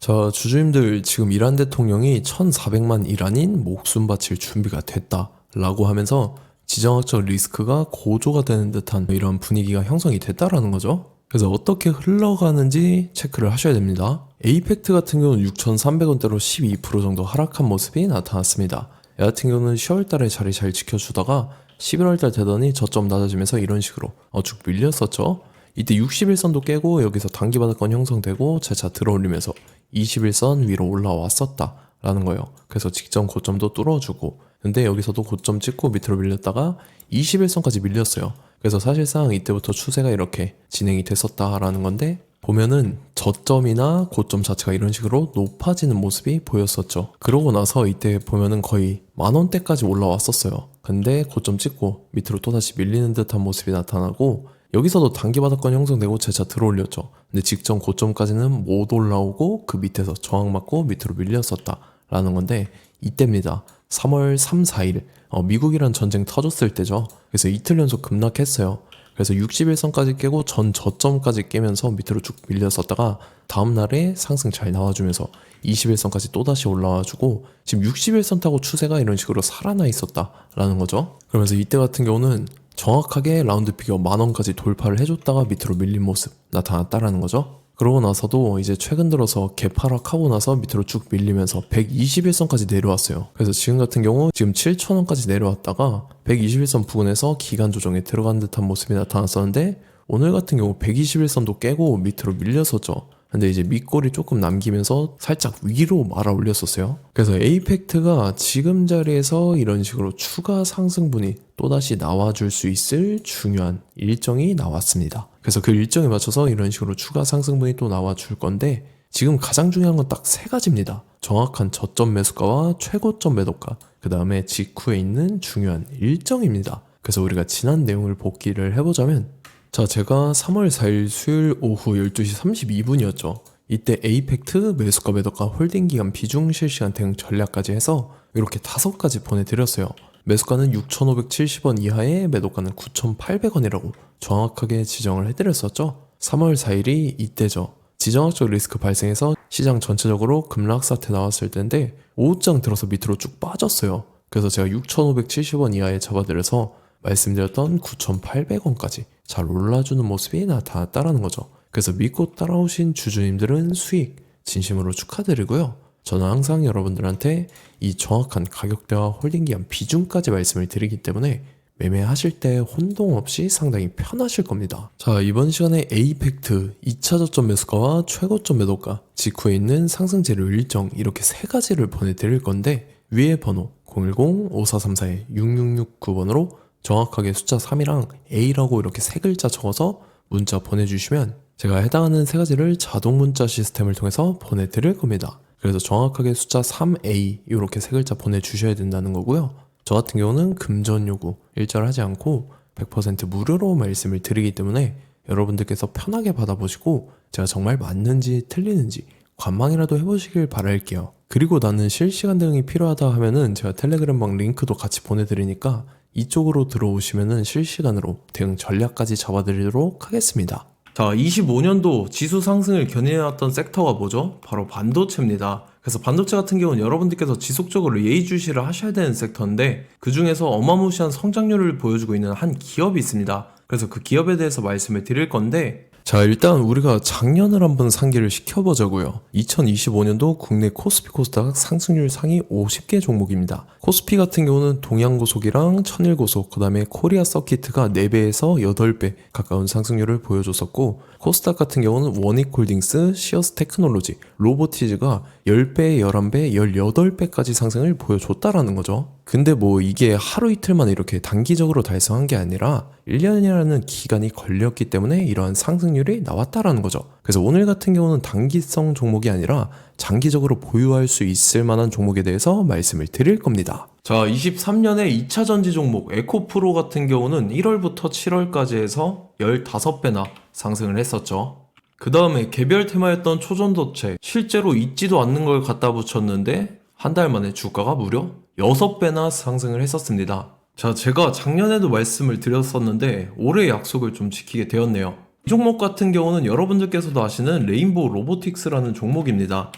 자, 주주님들 지금 이란 대통령이 1,400만 이란인 목숨 바칠 준비가 됐다 라고 하면서 지정학적 리스크가 고조가 되는 듯한 이런 분위기가 형성이 됐다라는 거죠. 그래서 어떻게 흘러가는지 체크를 하셔야 됩니다. 에이펙트 같은 경우는 6,300원대로 12% 정도 하락한 모습이 나타났습니다. 얘 같은 경우는 10월달에 자리 잘 지켜주다가 11월달 되더니 저점 낮아지면서 이런 식으로 쭉 밀렸었죠. 이때 61선도 깨고 여기서 단기바닥권 형성되고 재차 들어올리면서 21선 위로 올라왔었다 라는 거예요. 그래서 직전 고점도 뚫어주고, 근데 여기서도 고점 찍고 밑으로 밀렸다가 21선까지 밀렸어요. 그래서 사실상 이때부터 추세가 이렇게 진행이 됐었다라는 건데, 보면은 저점이나 고점 자체가 이런 식으로 높아지는 모습이 보였었죠. 그러고 나서 이때 보면은 거의 만원대까지 올라왔었어요. 근데 고점 찍고 밑으로 또다시 밀리는 듯한 모습이 나타나고, 여기서도 단기바닥권 형성되고 재차 들어올렸죠. 근데 직전 고점까지는 못 올라오고 그 밑에서 저항 맞고 밑으로 밀렸었다 라는 건데, 이때입니다. 3월 3, 4일 미국이란 전쟁 터졌을 때죠. 그래서 이틀 연속 급락했어요. 그래서 61선까지 깨고 전 저점까지 깨면서 밑으로 쭉 밀렸었다가 다음날에 상승 잘 나와주면서 21선까지 또다시 올라와주고, 지금 61선 타고 추세가 이런 식으로 살아나 있었다라는 거죠. 그러면서 이때 같은 경우는 정확하게 라운드 피겨 만원까지 돌파를 해줬다가 밑으로 밀린 모습 나타났다라는 거죠. 그러고 나서도 이제 최근 들어서 개파락하고 나서 밑으로 쭉 밀리면서 121선까지 내려왔어요. 그래서 지금 같은 경우 지금 7,000원까지 내려왔다가 121선 부근에서 기간 조정에 들어간 듯한 모습이 나타났었는데, 오늘 같은 경우 121선도 깨고 밑으로 밀렸었죠. 근데 이제 밑골이 조금 남기면서 살짝 위로 말아 올렸었어요. 그래서 에이펙트가 지금 자리에서 이런 식으로 추가 상승분이 또다시 나와줄 수 있을 중요한 일정이 나왔습니다. 그래서 그 일정에 맞춰서 이런 식으로 추가 상승분이 또 나와줄 건데, 지금 가장 중요한 건 딱 세 가지입니다. 정확한 저점 매수가와 최고점 매도가, 그 다음에 직후에 있는 중요한 일정입니다. 그래서 우리가 지난 내용을 복기를 해보자면, 자, 제가 3월 4일 수요일 오후 12시 32분이었죠. 이때 에이펙트 매수가 매도가 홀딩기간 비중 실시간 대응 전략까지 해서 이렇게 5가지 보내드렸어요. 매수가는 6,570원 이하에 매도가는 9,800원이라고 정확하게 지정을 해드렸었죠. 3월 4일이 이때죠. 지정학적 리스크 발생해서 시장 전체적으로 급락 사태 나왔을 텐데 오후장 들어서 밑으로 쭉 빠졌어요. 그래서 제가 6,570원 이하에 잡아드려서 말씀드렸던 9,800원까지 잘 올라주는 모습이 나타났다라는 거죠. 그래서 믿고 따라오신 주주님들은 수익 진심으로 축하드리고요. 저는 항상 여러분들한테 이 정확한 가격대와 홀딩기한 비중까지 말씀을 드리기 때문에 매매하실 때 혼동 없이 상당히 편하실 겁니다. 자, 이번 시간에 에이펙트 2차 저점 매수가와 최고점 매도가, 직후에 있는 상승 재료 일정, 이렇게 세 가지를 보내드릴 건데, 위에 번호 010-5434-6669번으로 정확하게 숫자 3이랑 A라고 이렇게 세 글자 적어서 문자 보내주시면 제가 해당하는 세 가지를 자동 문자 시스템을 통해서 보내드릴 겁니다. 그래서 정확하게 숫자 3A 이렇게 세 글자 보내주셔야 된다는 거고요. 저 같은 경우는 금전 요구 일절하지 않고 100% 무료로 말씀을 드리기 때문에 여러분들께서 편하게 받아보시고 제가 정말 맞는지 틀리는지 관망이라도 해보시길 바랄게요. 그리고 나는 실시간 대응이 필요하다 하면은 제가 텔레그램방 링크도 같이 보내드리니까 이쪽으로 들어오시면은 실시간으로 대응 전략까지 잡아드리도록 하겠습니다. 자, 25년도 지수 상승을 견인해왔던 섹터가 뭐죠? 바로 반도체입니다. 그래서 반도체 같은 경우는 여러분들께서 지속적으로 예의주시를 하셔야 되는 섹터인데, 그 중에서 어마무시한 성장률을 보여주고 있는 한 기업이 있습니다. 그래서 그 기업에 대해서 말씀을 드릴 건데, 자, 일단 우리가 작년을 한번 상기를 시켜보자고요. 2025년도 국내 코스피 코스닥 상승률 상위 50개 종목입니다. 코스피 같은 경우는 동양고속이랑 천일고속, 그 다음에 코리아 서키트가 4배에서 8배 가까운 상승률을 보여줬었고, 코스닥 같은 경우는 원익홀딩스, 시어스 테크놀로지, 로보티즈가 10배, 11배, 18배까지 상승을 보여줬다라는 거죠. 근데 뭐 이게 하루 이틀만 이렇게 단기적으로 달성한 게 아니라 1년이라는 기간이 걸렸기 때문에 이러한 상승률이 나왔다라는 거죠. 그래서 오늘 같은 경우는 단기성 종목이 아니라 장기적으로 보유할 수 있을 만한 종목에 대해서 말씀을 드릴 겁니다. 자, 23년에 2차 전지 종목 에코프로 같은 경우는 1월부터 7월까지 해서 15배나 상승을 했었죠. 그 다음에 개별 테마였던 초전도체, 실제로 있지도 않는 걸 갖다 붙였는데 한 달 만에 주가가 무려 6배나 상승을 했었습니다. 자, 제가 작년에도 말씀을 드렸었는데 올해 약속을 좀 지키게 되었네요. 이 종목 같은 경우는 여러분들께서도 아시는 레인보우 로보틱스라는 종목입니다.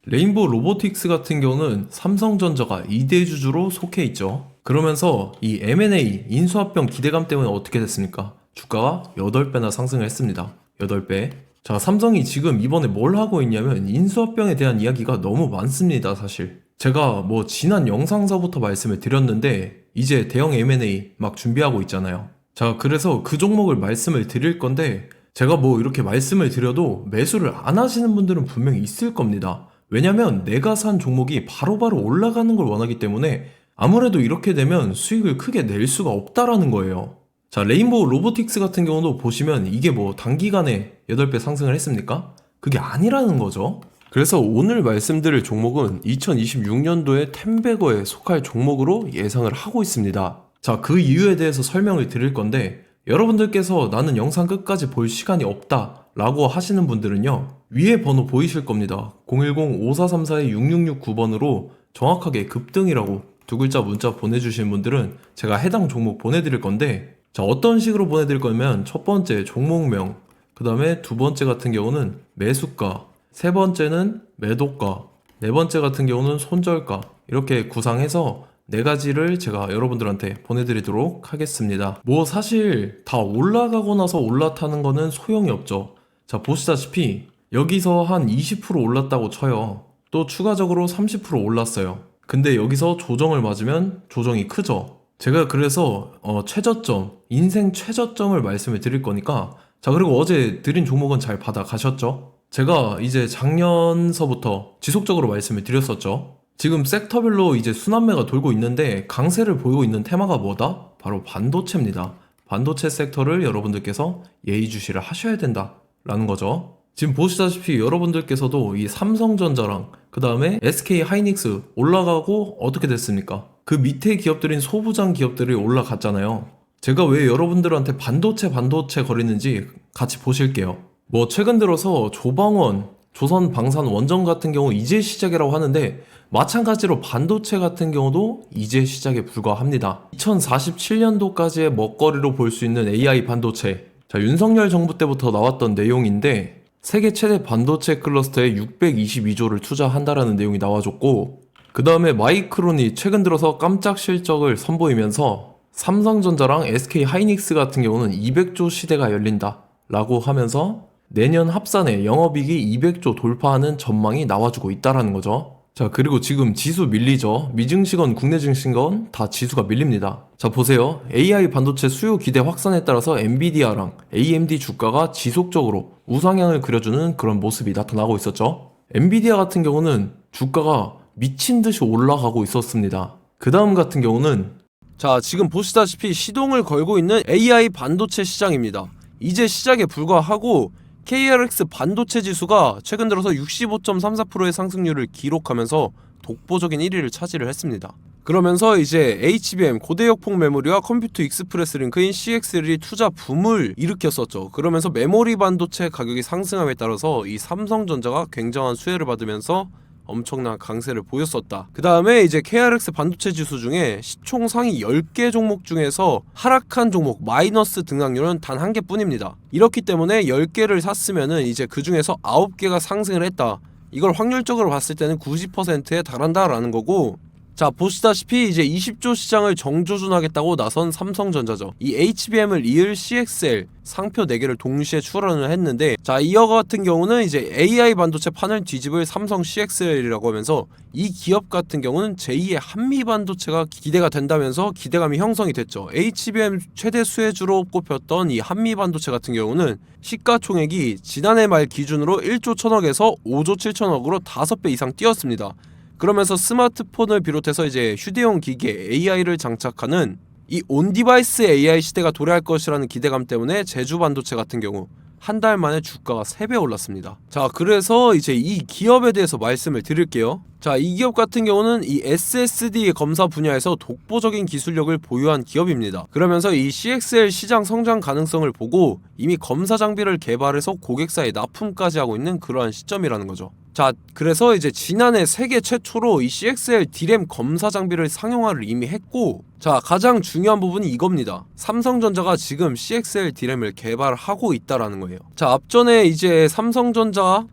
레인보우 로보틱스 같은 경우는 삼성전자가 2대 주주로 속해 있죠. 그러면서 이 M&A 인수합병 기대감 때문에 어떻게 됐습니까? 주가가 8배나 상승을 했습니다. 8배. 자, 삼성이 지금 이번에 뭘 하고 있냐면 인수합병에 대한 이야기가 너무 많습니다, 사실. 제가 뭐 지난 영상서부터 말씀을 드렸는데 이제 대형 M&A 막 준비하고 있잖아요. 자, 그래서 그 종목을 말씀을 드릴 건데 제가 뭐 이렇게 말씀을 드려도 매수를 안 하시는 분들은 분명히 있을 겁니다. 왜냐면 내가 산 종목이 바로바로 올라가는 걸 원하기 때문에 아무래도 이렇게 되면 수익을 크게 낼 수가 없다라는 거예요. 자, 레인보우 로보틱스 같은 경우도 보시면 이게 뭐 단기간에 8배 상승을 했습니까? 그게 아니라는 거죠. 그래서 오늘 말씀드릴 종목은 2026년도에 템베거에 속할 종목으로 예상을 하고 있습니다. 자, 그 이유에 대해서 설명을 드릴 건데 여러분들께서 나는 영상 끝까지 볼 시간이 없다 라고 하시는 분들은요, 위에 번호 보이실 겁니다. 010-5434-6669번으로 정확하게 급등이라고 두 글자 문자 보내주신 분들은 제가 해당 종목 보내드릴 건데, 자, 어떤 식으로 보내드릴 거냐면 첫 번째 종목명, 그 다음에 두 번째 같은 경우는 매수가, 세 번째는 매도가, 네 번째 같은 경우는 손절가, 이렇게 구상해서 네 가지를 제가 여러분들한테 보내드리도록 하겠습니다. 뭐 사실 다 올라가고 나서 올라타는 거는 소용이 없죠. 자, 보시다시피 여기서 한 20% 올랐다고 쳐요. 또 추가적으로 30% 올랐어요. 근데 여기서 조정을 맞으면 조정이 크죠. 제가 그래서 최저점, 인생 최저점을 말씀을 드릴 거니까, 자, 그리고 어제 드린 종목은 잘 받아가셨죠? 제가 이제 작년서부터 지속적으로 말씀을 드렸었죠. 지금 섹터별로 이제 순환매가 돌고 있는데 강세를 보이고 있는 테마가 뭐다? 바로 반도체입니다. 반도체 섹터를 여러분들께서 예의주시를 하셔야 된다라는 거죠. 지금 보시다시피 여러분들께서도 이 삼성전자랑 그 다음에 SK 하이닉스 올라가고 어떻게 됐습니까? 그 밑에 기업들인 소부장 기업들이 올라갔잖아요. 제가 왜 여러분들한테 반도체 거리는지 같이 보실게요. 뭐 최근 들어서 조방원, 조선방산원전 같은 경우 이제 시작이라고 하는데 마찬가지로 반도체 같은 경우도 이제 시작에 불과합니다. 2047년도까지의 먹거리로 볼 수 있는 AI 반도체. 자, 윤석열 정부 때부터 나왔던 내용인데 세계 최대 반도체 클러스터에 622조를 투자한다라는 내용이 나와줬고, 그 다음에 마이크론이 최근 들어서 깜짝 실적을 선보이면서 삼성전자랑 SK 하이닉스 같은 경우는 200조 시대가 열린다 라고 하면서 내년 합산에 영업이익이 200조 돌파하는 전망이 나와주고 있다라는 거죠. 자, 그리고 지금 지수 밀리죠. 미증시건 국내 증시건 다 지수가 밀립니다. 자, 보세요. AI 반도체 수요 기대 확산에 따라서 엔비디아랑 AMD 주가가 지속적으로 우상향을 그려주는 그런 모습이 나타나고 있었죠. 엔비디아 같은 경우는 주가가 미친 듯이 올라가고 있었습니다. 그 다음 같은 경우는, 자, 지금 보시다시피 시동을 걸고 있는 AI 반도체 시장입니다. 이제 시작에 불과하고 KRX 반도체 지수가 최근 들어서 65.34%의 상승률을 기록하면서 독보적인 1위를 차지를 했습니다. 그러면서 이제 HBM 고대역폭 메모리와 컴퓨터 익스프레스 링크인 CXL이 투자 붐을 일으켰었죠. 그러면서 메모리 반도체 가격이 상승함에 따라서 이 삼성전자가 굉장한 수혜를 받으면서 엄청난 강세를 보였었다. 그 다음에 이제 KRX 반도체 지수 중에 시총 상위 10개 종목 중에서 하락한 종목 마이너스 등락률은 단 1개뿐입니다. 이렇기 때문에 10개를 샀으면은 이제 그 중에서 9개가 상승을 했다. 이걸 확률적으로 봤을 때는 90%에 달한다라는 거고, 자, 보시다시피 이제 20조 시장을 정조준하겠다고 나선 삼성전자죠. 이 HBM을 이을 CXL 상표 4개를 동시에 출원을 했는데, 자, 이어 같은 경우는 이제 AI 반도체 판을 뒤집을 삼성 CXL이라고 하면서 이 기업 같은 경우는 제2의 한미 반도체가 기대가 된다면서 기대감이 형성이 됐죠. HBM 최대 수혜주로 꼽혔던 이 한미 반도체 같은 경우는 시가총액이 지난해 말 기준으로 1조 1000억에서 5조 7천억으로 5배 이상 뛰었습니다. 그러면서 스마트폰을 비롯해서 이제 휴대용 기기에 AI를 장착하는 이 온디바이스 AI 시대가 도래할 것이라는 기대감 때문에 제주 반도체 같은 경우 한 달 만에 주가가 3배 올랐습니다. 자, 그래서 이제 이 기업에 대해서 말씀을 드릴게요. 자, 이 기업 같은 경우는 이 SSD 검사 분야에서 독보적인 기술력을 보유한 기업입니다. 그러면서 이 CXL 시장 성장 가능성을 보고 이미 검사 장비를 개발해서 고객사에 납품까지 하고 있는 그러한 시점이라는 거죠. 자, 그래서 이제 지난해 세계 최초로 이 CXL D램 검사 장비를 상용화를 이미 했고, 자, 가장 중요한 부분이 이겁니다. 삼성전자가 지금 CXL D램을 개발하고 있다라는 거예요. 자, 앞전에 이제 삼성전자가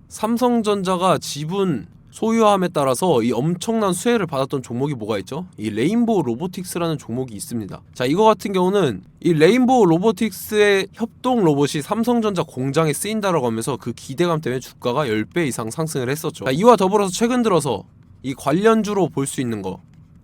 지분 소유함에 따라서 이 엄청난 수혜를 받았던 종목이 뭐가 있죠? 이 레인보우 로보틱스라는 종목이 있습니다. 자, 이거 같은 경우는 이 레인보우 로보틱스의 협동 로봇이 삼성전자 공장에 쓰인다라고 하면서 그 기대감 때문에 주가가 10배 이상 상승을 했었죠. 자, 이와 더불어서 최근 들어서 이 관련주로 볼 수 있는 거,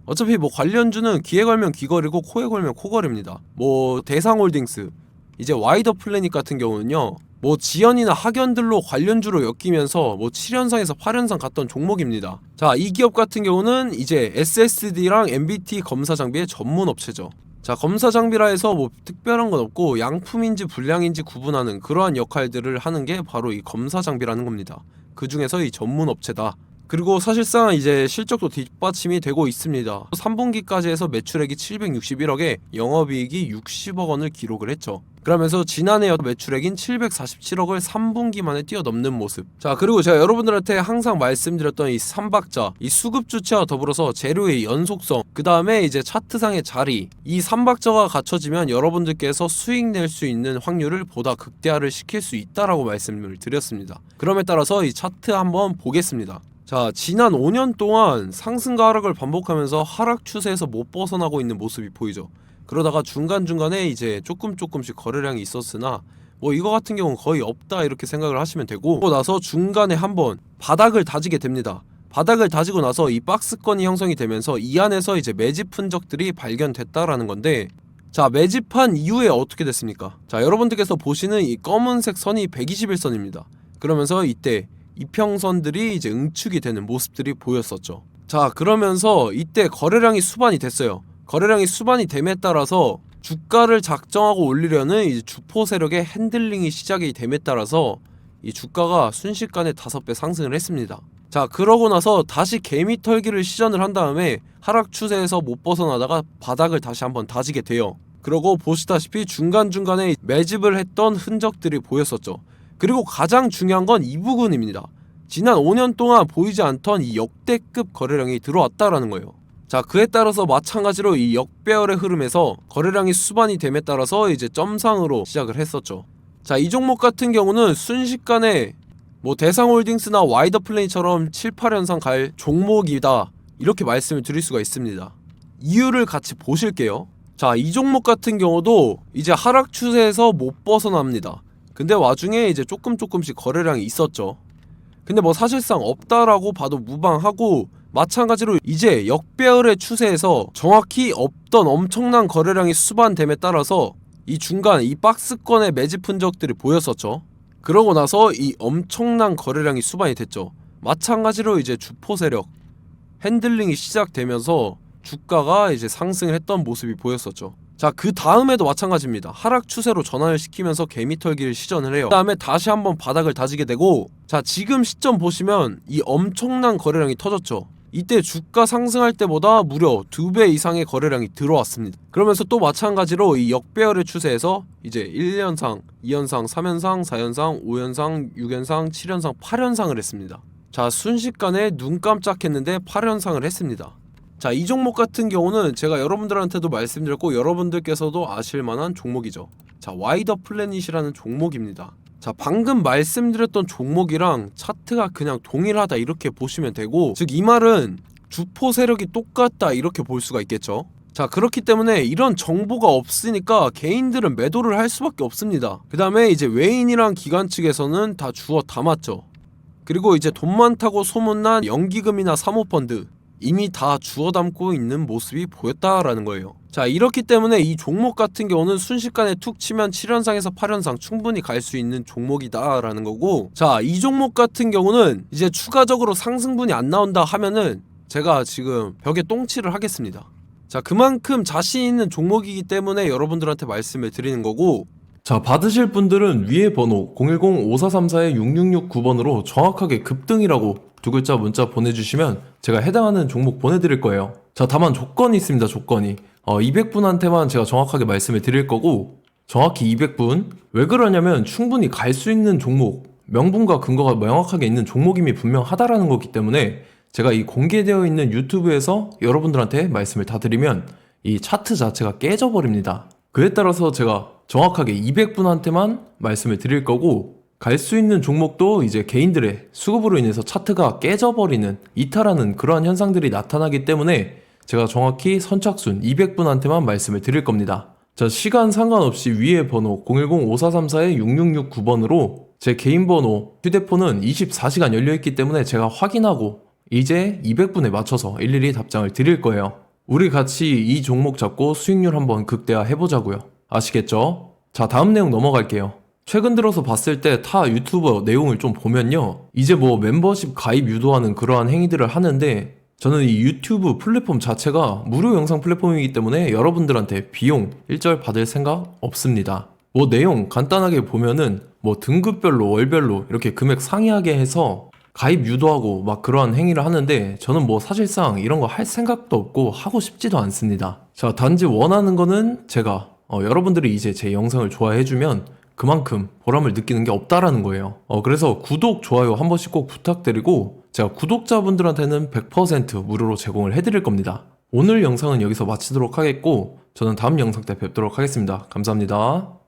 어차피 뭐 관련주는 귀에 걸면 귀걸이고 코에 걸면 코걸이입니다. 뭐 대상홀딩스, 이제 와이더 플래닛 같은 경우는요, 뭐 지연이나 학연들로 관련주로 엮이면서 뭐 7연상에서 8연상 갔던 종목입니다. 자, 이 기업 같은 경우는 이제 SSD랑 MBT 검사 장비의 전문 업체죠. 자, 검사 장비라 해서 뭐 특별한 건 없고 양품인지 불량인지 구분하는 그러한 역할들을 하는 게 바로 이 검사 장비라는 겁니다. 그 중에서 이 전문 업체다. 그리고 사실상 이제 실적도 뒷받침이 되고 있습니다. 3분기까지 해서 매출액이 761억에 영업이익이 60억 원을 기록을 했죠. 그러면서 지난해 매출액인 747억을 3분기 만에 뛰어넘는 모습. 자, 그리고 제가 여러분들한테 항상 말씀드렸던 이 3박자, 이 수급 주체와 더불어서 재료의 연속성, 그 다음에 이제 차트상의 자리, 이 3박자가 갖춰지면 여러분들께서 수익 낼 수 있는 확률을 보다 극대화를 시킬 수 있다라고 말씀을 드렸습니다. 그럼에 따라서 이 차트 한번 보겠습니다. 자, 지난 5년 동안 상승과 하락을 반복하면서 하락 추세에서 못 벗어나고 있는 모습이 보이죠. 그러다가 중간중간에 이제 조금씩 거래량이 있었으나 뭐 이거 같은 경우는 거의 없다 이렇게 생각을 하시면 되고, 그러고 나서 중간에 한번 바닥을 다지게 됩니다. 바닥을 다지고 나서 이 박스권이 형성이 되면서 이 안에서 이제 매집 흔적들이 발견됐다라는 건데, 자, 매집한 이후에 어떻게 됐습니까? 자, 여러분들께서 보시는 이 검은색 선이 121선입니다. 그러면서 이때 이평선들이 이제 응축이 되는 모습들이 보였었죠. 자, 그러면서 이때 거래량이 수반이 됐어요. 거래량이 수반이 됨에 따라서 주가를 작정하고 올리려는 이제 주포 세력의 핸들링이 시작이 됨에 따라서 이 주가가 순식간에 5배 상승을 했습니다. 자, 그러고 나서 다시 개미 털기를 시전을 한 다음에 하락 추세에서 못 벗어나다가 바닥을 다시 한번 다지게 돼요. 그러고 보시다시피 중간중간에 매집을 했던 흔적들이 보였었죠. 그리고 가장 중요한 건 이 부분입니다. 지난 5년 동안 보이지 않던 이 역대급 거래량이 들어왔다라는 거예요. 자, 그에 따라서 마찬가지로 이 역배열의 흐름에서 거래량이 수반이 됨에 따라서 이제 점상으로 시작을 했었죠. 자, 이 종목 같은 경우는 순식간에 뭐 대상홀딩스나 와이더 플레이처럼 7, 8연상 갈 종목이다 이렇게 말씀을 드릴 수가 있습니다. 이유를 같이 보실게요. 자, 이 종목 같은 경우도 이제 하락 추세에서 못 벗어납니다. 근데 와중에 이제 조금씩 거래량이 있었죠. 근데 뭐 사실상 없다라고 봐도 무방하고, 마찬가지로 이제 역배열의 추세에서 정확히 없던 엄청난 거래량이 수반됨에 따라서 이 중간 이 박스권의 매집 흔적들이 보였었죠. 그러고 나서 이 엄청난 거래량이 수반이 됐죠. 마찬가지로 이제 주포 세력 핸들링이 시작되면서 주가가 이제 상승을 했던 모습이 보였었죠. 자, 그 다음에도 마찬가지입니다. 하락 추세로 전환을 시키면서 개미 털기를 시전을 해요. 그 다음에 다시 한번 바닥을 다지게 되고, 자, 지금 시점 보시면 이 엄청난 거래량이 터졌죠. 이때 주가 상승할 때보다 무려 2배 이상의 거래량이 들어왔습니다. 그러면서 또 마찬가지로 이 역배열의 추세에서 이제 1연상, 2연상, 3연상, 4연상, 5연상, 6연상, 7연상, 8연상을 했습니다. 자, 순식간에 눈 깜짝했는데 8연상을 했습니다. 자, 이 종목 같은 경우는 제가 여러분들한테도 말씀드렸고 여러분들께서도 아실만한 종목이죠. 자, 와이더 플래닛이라는 종목입니다. 자, 방금 말씀드렸던 종목이랑 차트가 그냥 동일하다 이렇게 보시면 되고, 즉 이 말은 주포 세력이 똑같다 이렇게 볼 수가 있겠죠. 자, 그렇기 때문에 이런 정보가 없으니까 개인들은 매도를 할 수밖에 없습니다. 그 다음에 이제 외인이랑 기관 측에서는 다 주워 담았죠. 그리고 이제 돈 많다고 소문난 연기금이나 사모펀드 이미 다 주워 담고 있는 모습이 보였다라는 거예요. 자, 이렇기 때문에 이 종목 같은 경우는 순식간에 툭 치면 7연상에서 8연상 충분히 갈 수 있는 종목이다 라는 거고, 자, 이 종목 같은 경우는 이제 추가적으로 상승분이 안 나온다 하면은 제가 지금 벽에 똥칠을 하겠습니다. 자, 그만큼 자신 있는 종목이기 때문에 여러분들한테 말씀을 드리는 거고, 자, 받으실 분들은 위에 번호 010-5434-6669번으로 정확하게 급등이라고 두 글자 문자 보내주시면 제가 해당하는 종목 보내드릴 거예요. 자, 다만 조건이 있습니다. 조건이 200분한테만 제가 정확하게 말씀을 드릴 거고, 정확히 200분. 왜 그러냐면 충분히 갈 수 있는 종목, 명분과 근거가 명확하게 있는 종목임이 분명하다라는 거기 때문에 제가 이 공개되어 있는 유튜브에서 여러분들한테 말씀을 다 드리면 이 차트 자체가 깨져버립니다. 그에 따라서 제가 정확하게 200분한테만 말씀을 드릴 거고, 갈 수 있는 종목도 이제 개인들의 수급으로 인해서 차트가 깨져버리는, 이탈하는 그러한 현상들이 나타나기 때문에 제가 정확히 선착순 200분한테만 말씀을 드릴 겁니다. 자, 시간 상관없이 위에 번호 010-5434-6669번으로 제 개인 번호, 휴대폰은 24시간 열려있기 때문에 제가 확인하고 이제 200분에 맞춰서 일일이 답장을 드릴 거예요. 우리 같이 이 종목 잡고 수익률 한번 극대화 해보자고요. 아시겠죠? 자, 다음 내용 넘어갈게요. 최근 들어서 봤을 때 타 유튜버 내용을 좀 보면요, 이제 뭐 멤버십 가입 유도하는 그러한 행위들을 하는데, 저는 이 유튜브 플랫폼 자체가 무료 영상 플랫폼이기 때문에 여러분들한테 비용 일절 받을 생각 없습니다. 뭐 내용 간단하게 보면은 뭐 등급별로 월별로 이렇게 금액 상이하게 해서 가입 유도하고 막 그러한 행위를 하는데, 저는 뭐 사실상 이런 거 할 생각도 없고 하고 싶지도 않습니다. 자, 단지 원하는 거는 제가 여러분들이 이제 제 영상을 좋아해주면 그만큼 보람을 느끼는 게 없다라는 거예요. 그래서 구독, 좋아요 한 번씩 꼭 부탁드리고, 제가 구독자분들한테는 100% 무료로 제공을 해드릴 겁니다. 오늘 영상은 여기서 마치도록 하겠고, 저는 다음 영상 때 뵙도록 하겠습니다. 감사합니다.